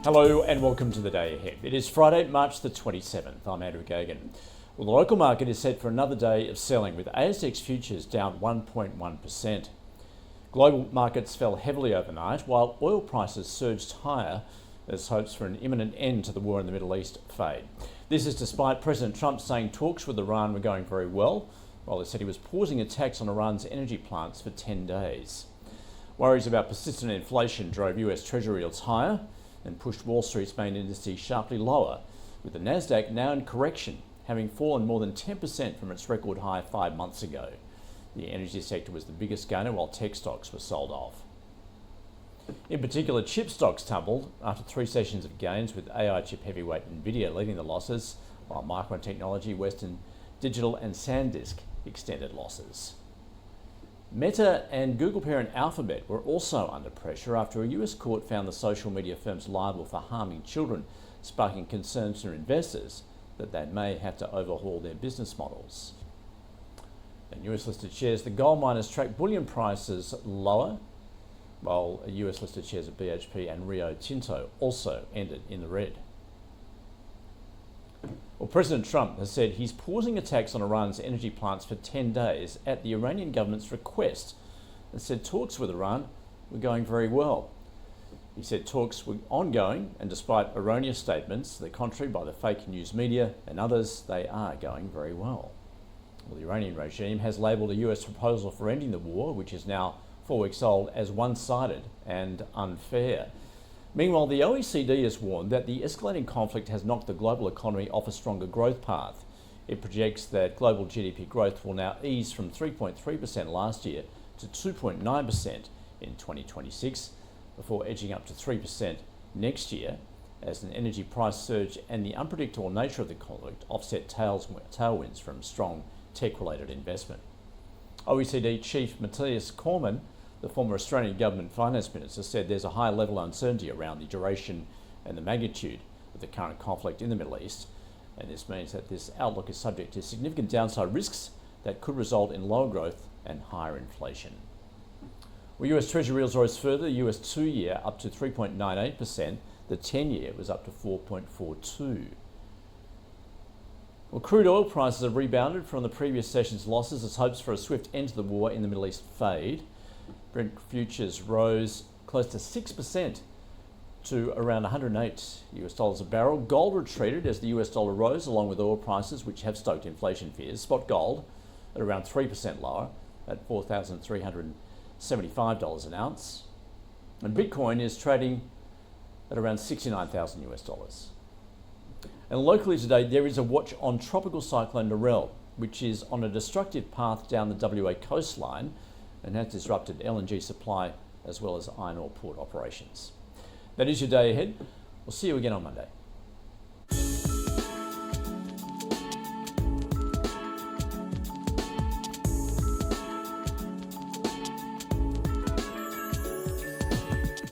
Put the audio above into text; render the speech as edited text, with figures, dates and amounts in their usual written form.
Hello and welcome to the day ahead. It is Friday, March the 27th. I'm Andrew Gagan. Well, the local market is set for another day of selling with ASX futures down 1.1%. Global markets fell heavily overnight while oil prices surged higher as hopes for an imminent end to the war in the Middle East fade. This is despite President Trump saying talks with Iran were going very well, while he said he was pausing attacks on Iran's energy plants for 10 days. Worries about persistent inflation drove US Treasury yields higher and pushed Wall Street's main indices sharply lower, with the Nasdaq now in correction, having fallen more than 10% from its record high 5 months ago. The energy sector was the biggest gainer, while tech stocks were sold off. In particular, chip stocks tumbled after 3 sessions of gains, with AI chip heavyweight Nvidia leading the losses, while Micron, Western Digital and SanDisk extended losses. Meta and Google parent Alphabet were also under pressure after a US court found the social media firms liable for harming children, sparking concerns from investors that they may have to overhaul their business models. In US listed shares, the gold miners tracked bullion prices lower, while US listed shares of BHP and Rio Tinto also ended in the red. Well, President Trump has said he's pausing attacks on Iran's energy plants for 10 days at the Iranian government's request, and said talks with Iran were going very well. He said talks were ongoing, and despite erroneous statements to the contrary by the fake news media and others, they are going very well. Well, the Iranian regime has labelled a US proposal for ending the war, which is now 4 weeks old, as one-sided and unfair. Meanwhile, the OECD has warned that the escalating conflict has knocked the global economy off a stronger growth path. It projects that global GDP growth will now ease from 3.3% last year to 2.9% in 2026, before edging up to 3% next year, as an energy price surge and the unpredictable nature of the conflict offset tailwinds from strong tech-related investment. OECD Chief Matthias Cormann, the former Australian Government Finance Minister, said there's a high level of uncertainty around the duration and the magnitude of the current conflict in the Middle East, and this means that this outlook is subject to significant downside risks that could result in lower growth and higher inflation. Well, US Treasury yields rose further, the US 2-year up to 3.98%, the 10-year was up to 4.42%. Well, crude oil prices have rebounded from the previous session's losses as hopes for a swift end to the war in the Middle East fade. Brent futures rose close to 6% to around $108 a barrel. Gold retreated as the US dollar rose along with oil prices, which have stoked inflation fears. Spot gold at around 3% lower at $4,375 an ounce. And Bitcoin is trading at around $69,000. And locally today, there is a watch on Tropical Cyclone Narelle, which is on a destructive path down the WA coastline and has disrupted LNG supply as well as iron ore port operations. That is your day ahead. We'll see you again on Monday.